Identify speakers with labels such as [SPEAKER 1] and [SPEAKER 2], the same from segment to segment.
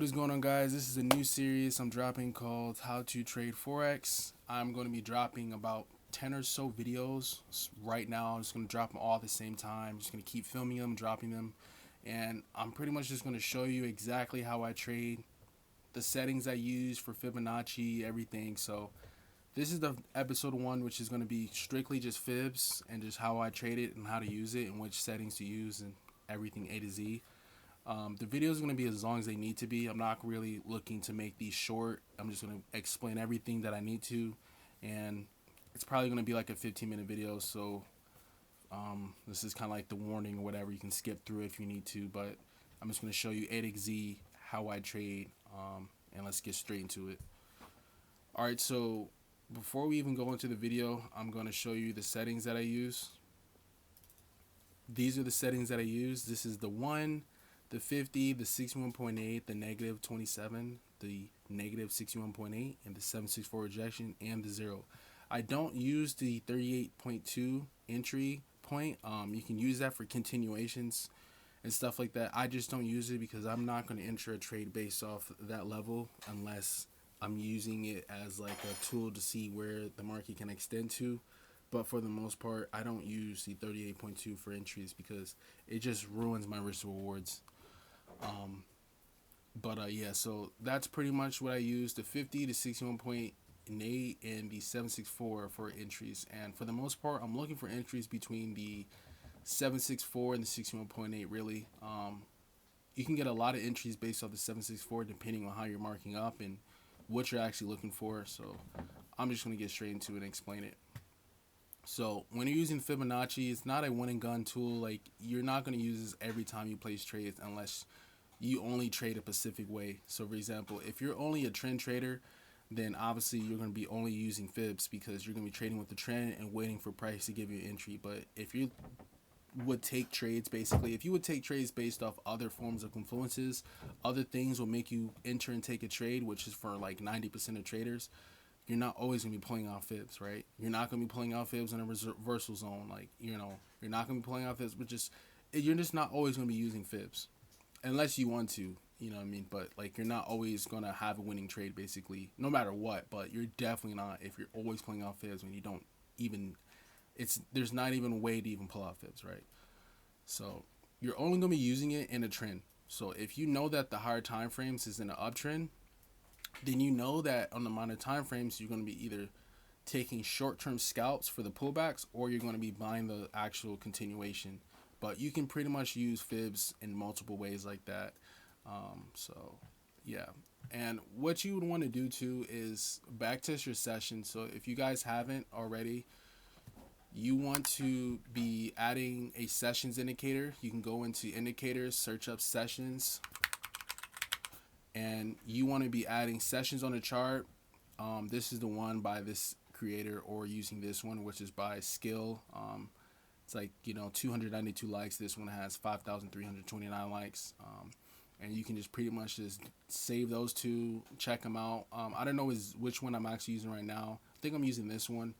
[SPEAKER 1] What is going on, guys? This is a new series I'm dropping called How to Trade Forex. I'm going to be dropping about 10 or so videos right now. I'm just going to drop them all at the same time. I'm just going to keep filming them, dropping them, and I'm pretty much just going to show you exactly how I trade, the settings I use for Fibonacci, everything. So this is the episode 1, which is going to be strictly just fibs and just how I trade it and how to use it and which settings to use and everything A to Z. The videos are going to be as long as they need to be. I'm not really looking to make these short. I'm just going to explain everything that I need to, and it's probably going to be like a 15-minute video. So this is kind of like the warning or whatever. You can skip through it if you need to, but I'm just going to show you A to Z how I trade, and let's get straight into it. All right, so before we even go into the video, I'm going to show you the settings that I use. These are the settings that I use. This is the 1, the 50, the 61.8, the negative 27, the negative 61.8, and the 764 rejection, and the 0. I don't use the 38.2 entry point. You can use that for continuations and stuff like that. I just don't use it because I'm not going to enter a trade based off that level unless I'm using it as like a tool to see where the market can extend to. But for the most part, I don't use the 38.2 for entries because it just ruins my risk rewards. Yeah, so that's pretty much what I use: the 50, the 61.8, and the 764 for entries. And for the most part, I'm looking for entries between the 764 and the 61.8. Really, you can get a lot of entries based off the 764 depending on how you're marking up and what you're actually looking for. So I'm just gonna get straight into it and explain it. So when you're using Fibonacci, it's not a one and gun tool. Like, you're not going to use this every time you place trades unless you only trade a specific way. So for example, if you're only a trend trader, then obviously you're going to be only using fibs because you're going to be trading with the trend and waiting for price to give you an entry. But if you would take trades, basically, if you would take trades based off other forms of confluences, other things will make you enter and take a trade, which is for like 90% of traders. You're not always going to be pulling out fibs, right? You're not going to be pulling out fibs in a reversal zone. Like, you're not going to be pulling out fibs, but you're just not always going to be using fibs unless you want to, you know what I mean? But like, you're not always going to have a winning trade basically, no matter what, but you're definitely not if you're always pulling out fibs when you don't even, there's not even a way to even pull out fibs, right? So you're only going to be using it in a trend. So if you know that the higher time frames is in an uptrend, then you know that on the minor time frames you're going to be either taking short-term scalps for the pullbacks or you're going to be buying the actual continuation. But you can pretty much use fibs in multiple ways like that. So yeah, and what you would want to do too is backtest your session. So if you guys haven't already, you want to be adding a sessions indicator. You can go into indicators, search up sessions, and you want to be adding sessions on the chart. This is the one by this creator, or using this one, which is by Skill. It's like 292 likes. This one has 5,329 likes. And you can just pretty much just save those two, check them out. I don't know which one I'm actually using right now. I think I'm using this one,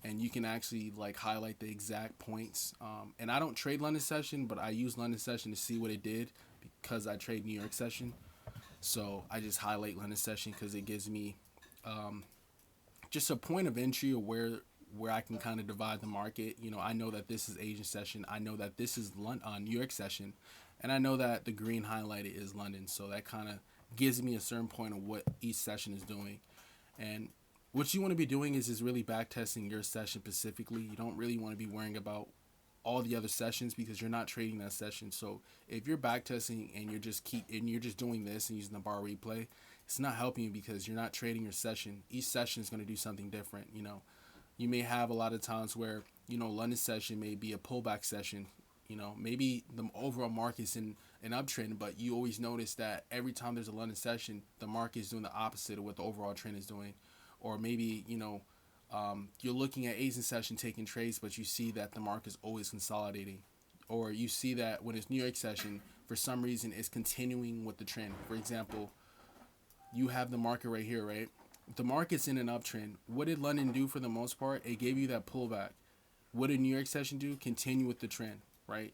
[SPEAKER 1] and you can actually like highlight the exact points. And I don't trade London session, but I use London session to see what it did because I trade New York session. So I just highlight London session because it gives me just a point of entry or where I can kind of divide the market. I know that this is Asian session. I know that this is New York session. And I know that the green highlighted is London. So that kind of gives me a certain point of what each session is doing. And what you want to be doing is really back testing your session specifically. You don't really want to be worrying about all the other sessions because you're not trading that session. So if you're back testing and you're just doing this and using the bar replay, it's not helping you because you're not trading your session. Each session is going to do something different. You may have a lot of times where London session may be a pullback session. Maybe the overall market's in an uptrend, but you always notice that every time there's a London session, the market is doing the opposite of what the overall trend is doing. Or maybe you're looking at Asian session taking trades, but you see that the market is always consolidating. Or you see that when it's New York session, for some reason, it's continuing with the trend. For example, you have the market right here, right? The market's in an uptrend. What did London do for the most part? It gave you that pullback. What did New York session do? Continue with the trend, right?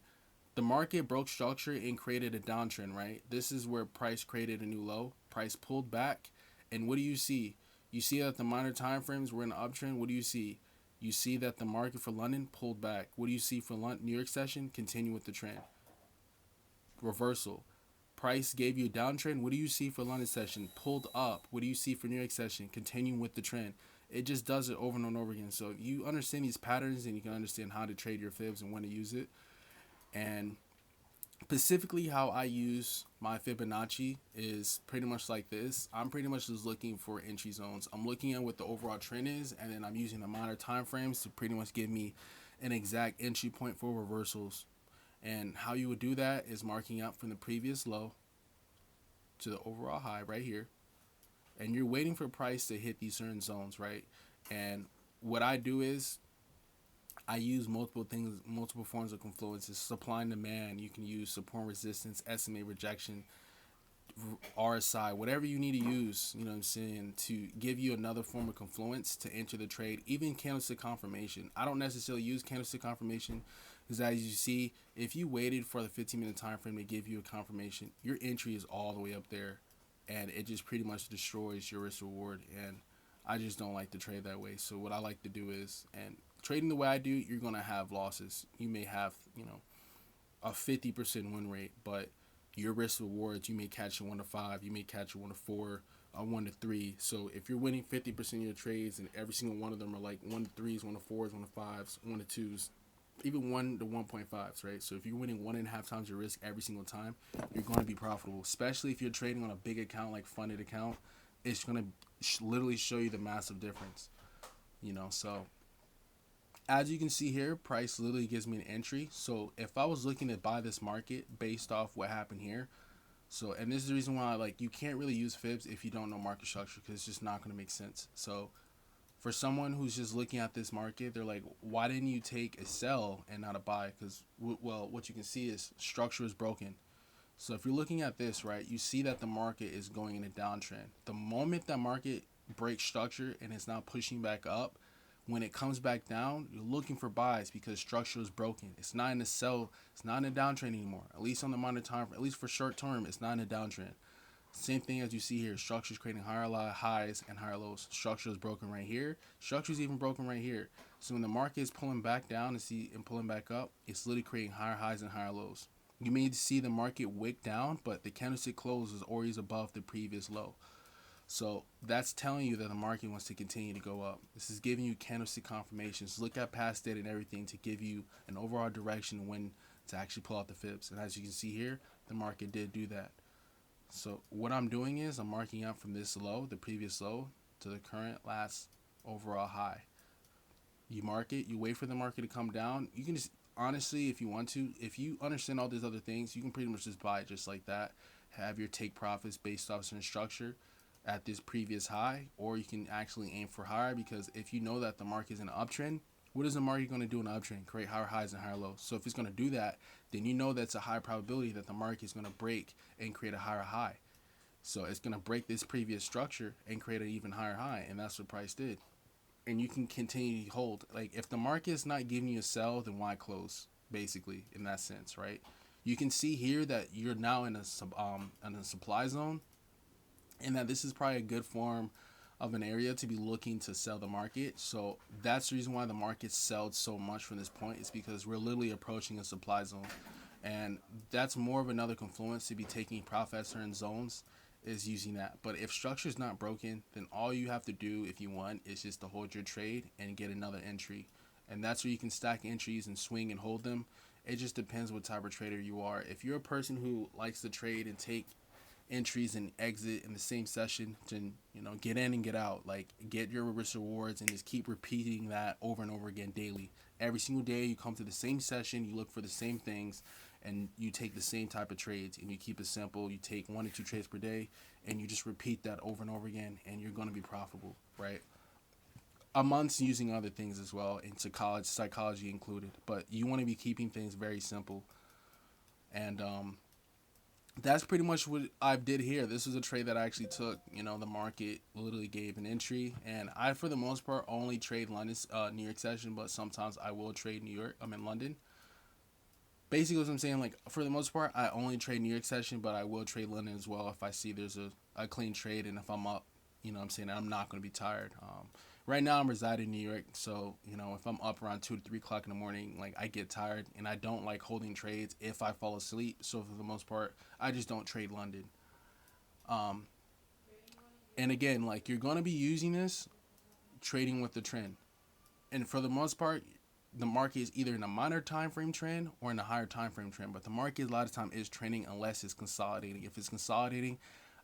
[SPEAKER 1] The market broke structure and created a downtrend, right? This is where price created a new low. Price pulled back, and what do you see? You see that the minor time frames were in an uptrend. What do you see? You see that the market for London pulled back. What do you see for New York session? Continue with the trend. Reversal. Price gave you a downtrend. What do you see for London session? Pulled up. What do you see for New York session? Continuing with the trend. It just does it over and over again. So you understand these patterns, and you can understand how to trade your fibs and when to use it. And specifically how I use my Fibonacci is pretty much like this. I'm pretty much just looking for entry zones. I'm looking at what the overall trend is, and then I'm using the minor time frames to pretty much give me an exact entry point for reversals. And how you would do that is marking up from the previous low to the overall high right here. And you're waiting for price to hit these certain zones, right? And what I do is I use multiple things, multiple forms of confluences, supply and demand. You can use support resistance, SMA rejection, RSI, whatever you need to use, you know what I'm saying, to give you another form of confluence to enter the trade. Even candlestick confirmation. I don't necessarily use candlestick confirmation because, as you see, if you waited for the 15-minute time frame to give you a confirmation, your entry is all the way up there, and it just pretty much destroys your risk reward. And I just don't like to trade that way. So what I like to do is, and trading the way I do, you're going to have losses. You may have, a 50% win rate, but your risk rewards, you may catch a 1 to 5, you may catch a 1 to 4, a 1 to 3. So if you're winning 50% of your trades and every single one of them are like 1 to 3s, 1 to 4s, 1 to 5s, 1 to 2s, even 1 to 1.5s, right? So if you're winning 1.5 times your risk every single time, you're going to be profitable, especially if you're trading on a big account like funded account. It's going to literally show you the massive difference, so as you can see here, price literally gives me an entry. So if I was looking to buy this market based off what happened here, and this is the reason why, you can't really use fibs if you don't know market structure, because it's just not going to make sense. So for someone who's just looking at this market, they're like, why didn't you take a sell and not a buy? Because, well, what you can see is structure is broken. So if you're looking at this, right, you see that the market is going in a downtrend. The moment that market breaks structure and it's not pushing back up, when it comes back down, you're looking for buys because structure is broken. It's not in a sell. It's not in a downtrend anymore. At least on the minor time, at least for short term, it's not in a downtrend. Same thing as you see here. Structure is creating higher highs and higher lows. Structure is broken right here. Structure is even broken right here. So when the market is pulling back down and pulling back up, it's literally creating higher highs and higher lows. You may see the market wick down, but the candlestick close is always above the previous low. So that's telling you that the market wants to continue to go up. This is giving you candlestick confirmations. Look at past data and everything to give you an overall direction when to actually pull out the fibs. And as you can see here, the market did do that. So what I'm doing is I'm marking out from this low, the previous low, to the current last overall high. You mark it, you wait for the market to come down. You can just, honestly, if you want to, if you understand all these other things, you can pretty much just buy it just like that. Have your take profits based off certain structure at this previous high, or you can actually aim for higher, because if you know that the market is in an uptrend, what is the market going to do in an uptrend? Create higher highs and higher lows. So if it's going to do that, then you know that's a high probability that the market is going to break and create a higher high. So it's going to break this previous structure and create an even higher high, and that's what price did. And you can continue to hold. Like, if the market is not giving you a sell, then why close? Basically, in that sense, right? You can see here that you're now in a supply zone, and that this is probably a good form of an area to be looking to sell the market. So that's the reason why the market sells so much from this point, is because we're literally approaching a supply zone. And that's more of another confluence to be taking profit at certain zones, is using that. But if structure is not broken, then all you have to do, if you want, is just to hold your trade and get another entry. And that's where you can stack entries and swing and hold them. It just depends what type of trader you are. If you're a person who likes to trade and take entries and exit in the same session, to get in and get out, like get your risk rewards, and just keep repeating that over and over again daily. Every single day you come to the same session, you look for the same things, and you take the same type of trades, and you keep it simple. You take 1 to 2 trades per day, and you just repeat that over and over again, and you're going to be profitable, right? Amongst using other things as well, into college psychology included, but you want to be keeping things very simple. And that's pretty much what I did here. This was a trade that I actually took. The market literally gave an entry, and I, for the most part, only trade London, New York session, but sometimes I will trade New York. I'm in London. basically what I'm saying, like for the most part, I only trade New York session, but I will trade London as well if I see there's a clean trade, and if I'm up, you know what I'm saying, I'm not going to be tired. Right now I'm residing in New York, so you know if I'm up around 2 to 3 o'clock in the morning, like I get tired, and I don't like holding trades if I fall asleep. So for the most part, I just don't trade London. Um, and again, like you're going to be using this trading with the trend, and for the most part, the market is either in a minor time frame trend or in a higher time frame trend. But the market a lot of time is trending unless it's consolidating. If it's consolidating,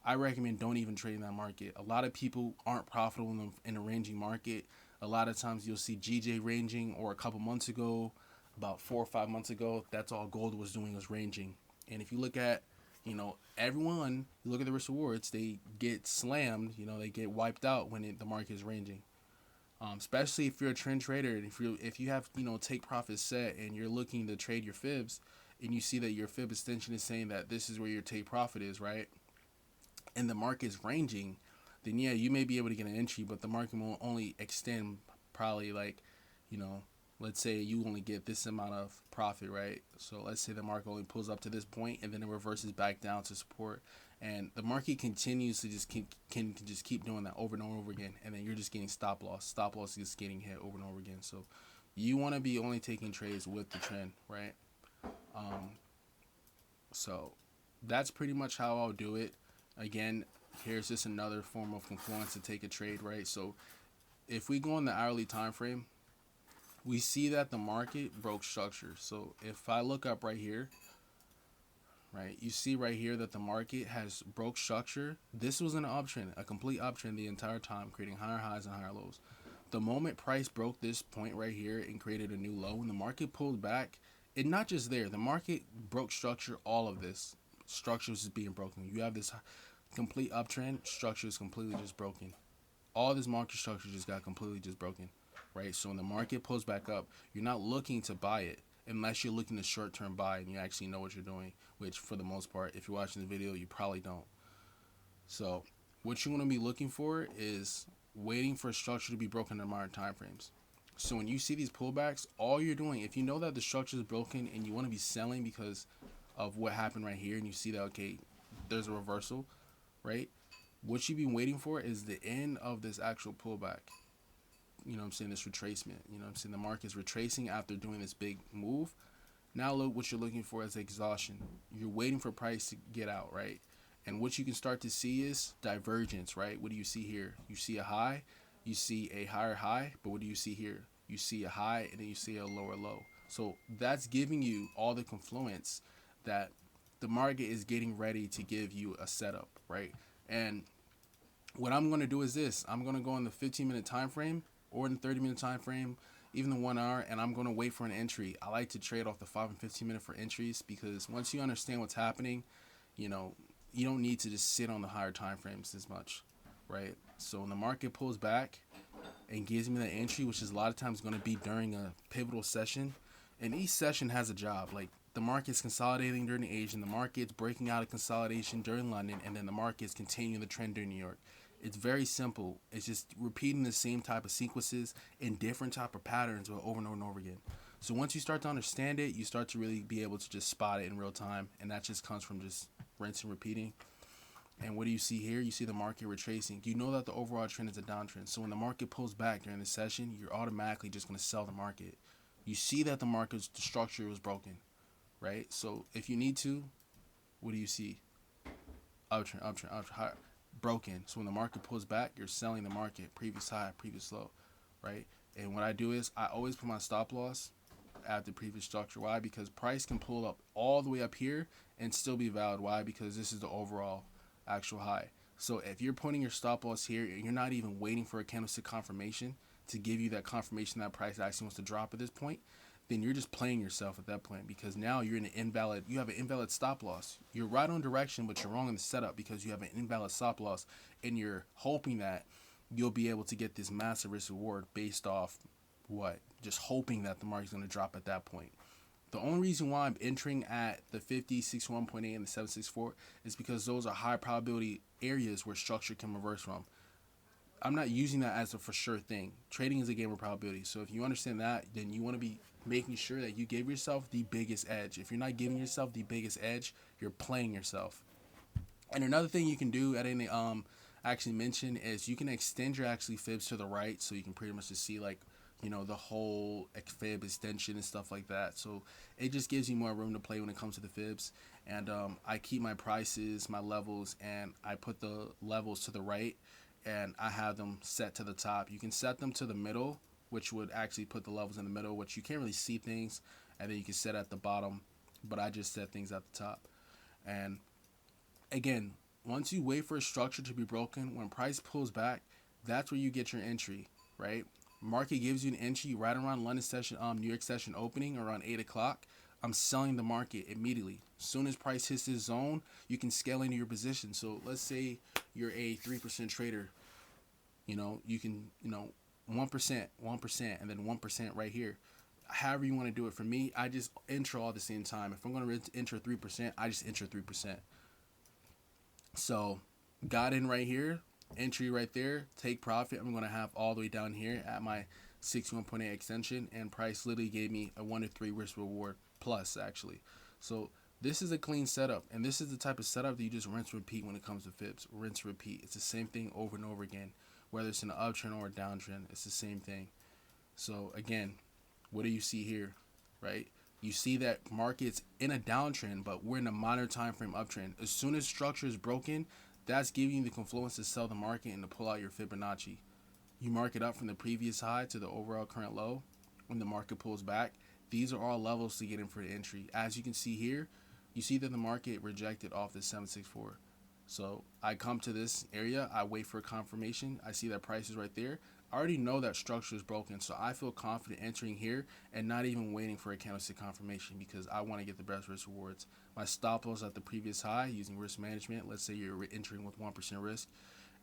[SPEAKER 1] I recommend don't even trade in that market. A lot of people aren't profitable in a ranging market. A lot of times you'll see GJ ranging, or a couple months ago, about 4 or 5 months ago, that's all gold was doing, was ranging. And if you look at, everyone, you look at the risk rewards, they get slammed, they get wiped out when the market is ranging. Especially if you're a trend trader, and if you have take profit set and you're looking to trade your fibs, and you see that your fib extension is saying that this is where your take profit is, right? And the market's ranging, then yeah, you may be able to get an entry, but the market will only extend probably like, you know, let's say you only get this amount of profit, right? So let's say the market only pulls up to this point and then it reverses back down to support, and the market continues to just can just keep doing that over and over again, and then you're just getting stop loss. Stop loss is getting hit over and over again. So you want to be only taking trades with the trend, right? Um, so that's pretty much how I'll do it. Again, here's just another form of confluence to take a trade, right? So if we go on the hourly time frame, we see that the market broke structure. So if I look up right here, right, you see right here that the market has broke structure. This was an uptrend, a complete uptrend the entire time, creating higher highs and higher lows. The moment price broke this point right here and created a new low, when the market pulled back, and not just there, the market broke structure. All of this structure is being broken. You have this complete uptrend, structure is completely just broken. All this market structure just got completely just broken, right? So when the market pulls back up, you're not looking to buy it unless you're looking to short-term buy and you actually know what you're doing, which for the most part, if you're watching the video, you probably don't. So what you want to be looking for is waiting for a structure to be broken in modern time frames. So when you see these pullbacks, all you're doing, if you know that the structure is broken and you want to be selling because of what happened right here, and you see that, okay, there's a reversal, right? What you've been waiting for is the end of this actual pullback. You know what I'm saying? This retracement. You know what I'm saying? The market's retracing after doing this big move. Now look, what you're looking for is exhaustion. You're waiting for price to get out, right? And what you can start to see is divergence, right? What do you see here? You see a high, you see a higher high, but what do you see here? You see a high and then you see a lower low. So that's giving you all the confluence that the market is getting ready to give you a setup, right? And what I'm going to do is this. I'm going to go in the 15-minute time frame or in the 30-minute time frame, even the 1 hour, and I'm going to wait for an entry. I like to trade off the 5 and 15-minute for entries, because once you understand what's happening, you don't need to just sit on the higher time frames as much, right? So when the market pulls back and gives me that entry, which is a lot of times going to be during a pivotal session, and each session has a job. Like the market's consolidating during Asian, the market's breaking out of consolidation during London, and then the market's continuing the trend during New York. It's very simple. It's just repeating the same type of sequences in different type of patterns, but over and over and over again. So once you start to understand it, you start to really be able to just spot it in real time, and that just comes from just rinse and repeating. And what do you see here? You see the market retracing. You know that the overall trend is a downtrend. So when the market pulls back during the session, you're automatically just going to sell the market. You see that the market's structure was broken, right? So if you need to, what do you see? Uptrend, uptrend, uptrend, higher. Broken. So when the market pulls back, you're selling the market, previous high, previous low, right? And what I do is I always put my stop loss at the previous structure. Why? Because price can pull up all the way up here and still be valid. Why? Because this is the overall actual high. So if you're putting your stop loss here and you're not even waiting for a candlestick confirmation to give you that confirmation that price actually wants to drop at this point, then you're just playing yourself at that point, because now you have an invalid stop loss. You're right on direction, but you're wrong in the setup because you have an invalid stop loss, and you're hoping that you'll be able to get this massive risk reward based off what? Just hoping that the market's going to drop at that point. The only reason why I'm entering at the 50, 61.8, and the 764 is because those are high probability areas where structure can reverse from. I'm not using that as a for sure thing. Trading is a game of probability. So if you understand that, then you want to be making sure that you give yourself the biggest edge. If you're not giving yourself the biggest edge, you're playing yourself. And another thing you can do, I didn't actually mention, is you can extend your actually fibs to the right, so you can pretty much just see like, the whole fib extension and stuff like that. So it just gives you more room to play when it comes to the fibs. And I keep my prices, my levels, and I put the levels to the right, and I have them set to the top. You can set them to the middle, which would actually put the levels in the middle, which you can't really see things, and then you can set at the bottom, but I just set things at the top. And again, once you wait for a structure to be broken, when price pulls back, that's where you get your entry, right? Market gives you an entry right around London session, New York session opening around 8 o'clock. I'm selling the market immediately. As soon as price hits this zone, you can scale into your position. So let's say you're a 3% trader. You can, 1%, 1%, and then 1% right here. However you want to do it. For me, I just enter all at the same time. If I'm going to enter 3%, I just enter 3%. So got in right here, entry right there, take profit. I'm going to have all the way down here at my 61.8 extension, and price literally gave me a 1 to 3 risk reward plus actually. So this is a clean setup, and this is the type of setup that you just rinse repeat when it comes to fibs. Rinse repeat. It's the same thing over and over again, whether it's an uptrend or a downtrend. It's the same thing. So again, what do you see here, right? You see that market's in a downtrend, but we're in a minor time frame uptrend. As soon as structure is broken, that's giving you the confluence to sell the market and to pull out your Fibonacci. You mark it up from the previous high to the overall current low. When the market pulls back, these are all levels to get in for the entry. As you can see here, you see that the market rejected off the 764. So I come to this area, I wait for confirmation. I see that price is right there. I already know that structure is broken, so I feel confident entering here and not even waiting for a candlestick confirmation, because I want to get the best risk rewards. My stop loss at the previous high using risk management. Let's say you're entering with 1% risk,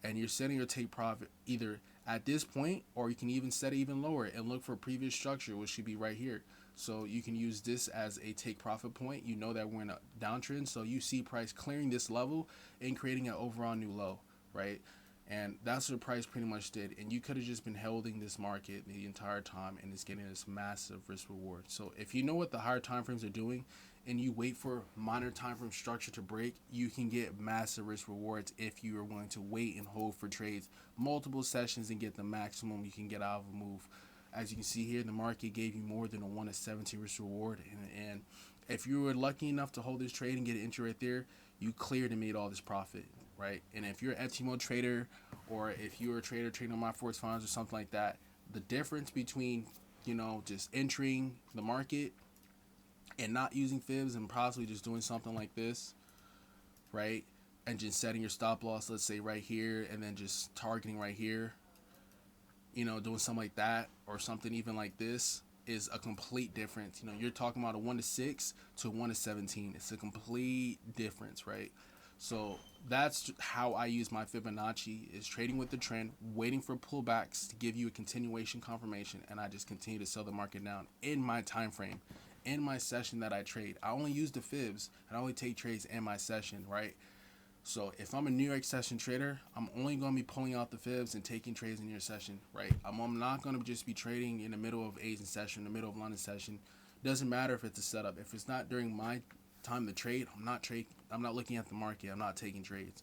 [SPEAKER 1] and you're setting your take profit either at this point, or you can even set it even lower and look for a previous structure, which should be right here. So you can use this as a take profit point. You know that we're in a downtrend, so you see price clearing this level and creating an overall new low, right? And that's what price pretty much did. And you could have just been holding this market the entire time, and it's getting this massive risk reward. So if you know what the higher time frames are doing, and you wait for minor time frame structure to break, you can get massive risk rewards if you are willing to wait and hold for trades multiple sessions and get the maximum you can get out of a move. As you can see here, the market gave you more than a 1 to 17 risk reward, and if you were lucky enough to hold this trade and get an entry right there, you cleared and made all this profit, right? And if you're an FTMO trader, or if you're a trader trading on my Forex funds or something like that, the difference between, just entering the market and not using fibs and possibly just doing something like this, right? And just setting your stop loss, let's say right here, and then just targeting right here, doing something like that, or something even like this, is a complete difference. You're talking about a 1 to 6 to a 1 to 17. It's a complete difference, right? So that's how I use my Fibonacci, is trading with the trend, waiting for pullbacks to give you a continuation confirmation, and I just continue to sell the market down in my time frame, in my session that I trade. I only use the fibs, and I only take trades in my session, right? So if I'm a New York session trader, I'm only going to be pulling out the fibs and taking trades in your session, right? I'm not going to just be trading in the middle of Asian session, the middle of London session. Doesn't matter if it's a setup. If it's not during my time to trade, I'm not looking at the market. I'm not taking trades,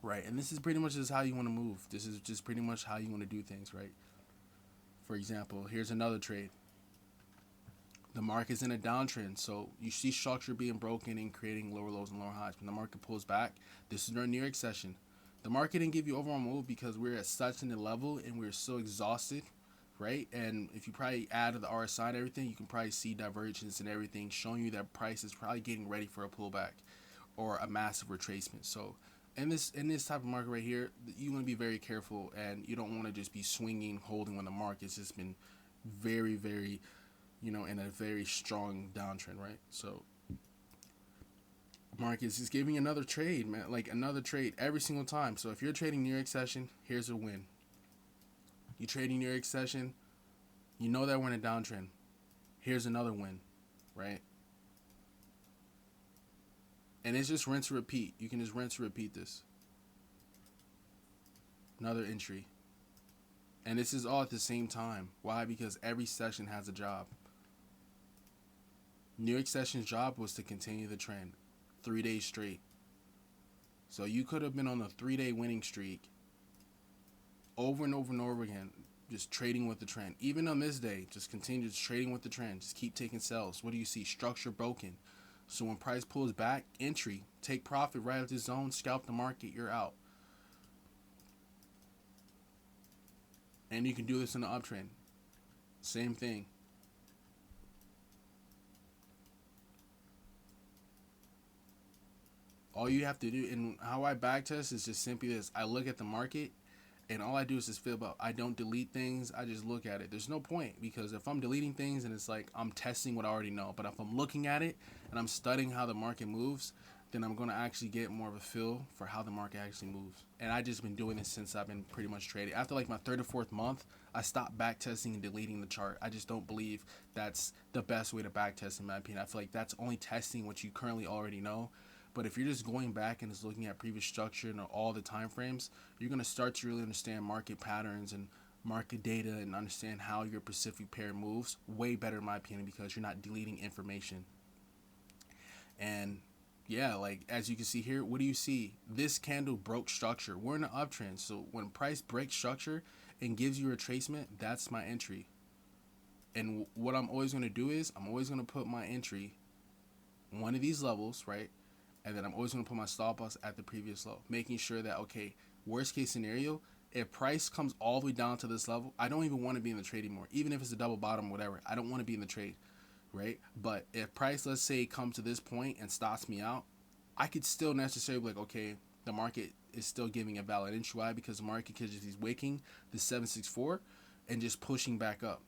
[SPEAKER 1] right? And this is pretty much just how you want to move. This is just pretty much how you want to do things, right? For example, here's another trade. The market's in a downtrend, so you see structure being broken and creating lower lows and lower highs. When the market pulls back, this is during New York session. The market didn't give you overall move because we're at such a level and we're so exhausted, right? And if you probably add the RSI and everything, you can probably see divergence and everything showing you that price is probably getting ready for a pullback or a massive retracement. So in this type of market right here, you want to be very careful, and you don't want to just be swinging, holding when the market's just been very, very, in a very strong downtrend, right? So markets is giving another trade, man, like another trade every single time. So if you're trading New York session, here's a win. You trading New York session, you know that we're in a downtrend. Here's another win, right? And it's just rinse and repeat. You can just rinse and repeat this. another entry. And this is all at the same time. Why? Because every session has a job. New York session's job was to continue the trend 3 days straight. So you could have been on a 3-day winning streak over and over and over again, just trading with the trend. Even on this day, just continue just trading with the trend. Just keep taking sells. What do you see? Structure broken. So when price pulls back, entry, take profit right at the zone, scalp the market, you're out. And you can do this in the uptrend. Same thing. All you have to do, and how I backtest is just simply this. I look at the market, and all I do is just fill up. I don't delete things. I just look at it. There's no point, because if I'm deleting things and it's like I'm testing what I already know, but if I'm looking at it and I'm studying how the market moves, then I'm going to actually get more of a feel for how the market actually moves. And I just been doing this since I've been pretty much trading. After like my third or fourth month, I stopped backtesting and deleting the chart. I just don't believe that's the best way to backtest, in my opinion. I feel like that's only testing what you currently already know. But if you're just going back and just looking at previous structure and all the time frames, you're going to start to really understand market patterns and market data and understand how your Pacific pair moves way better, in my opinion, because you're not deleting information. And yeah, like as you can see here, what do you see? This candle broke structure. We're in an uptrend. So when price breaks structure and gives you a retracement, that's my entry. And what I'm always going to do is I'm always going to put my entry on one of these levels, right? And then I'm always going to put my stop loss at the previous low, making sure that, okay, worst case scenario, if price comes all the way down to this level, I don't even want to be in the trade anymore. Even if it's a double bottom, whatever, I don't want to be in the trade, right? But if price, let's say, comes to this point and stops me out, I could still necessarily be like, okay, the market is still giving a valid entry. Why? Because the market could just be waking the 764 and just pushing back up.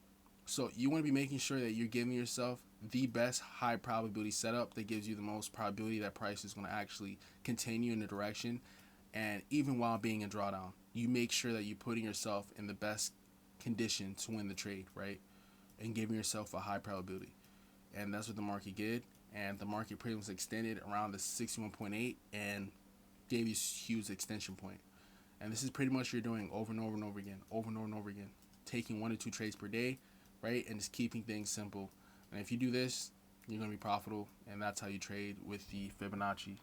[SPEAKER 1] So you want to be making sure that you're giving yourself the best high probability setup that gives you the most probability that price is going to actually continue in the direction. And even while being in drawdown, you make sure that you're putting yourself in the best condition to win the trade, right? And giving yourself a high probability. And that's what the market did. And the market pretty much extended around the 61.8 and gave you a huge extension point. And this is pretty much you're doing over and over and over again, over and over and over again, taking 1 to 2 trades per day, right? And just keeping things simple. And if you do this, you're going to be profitable. And that's how you trade with the Fibonacci.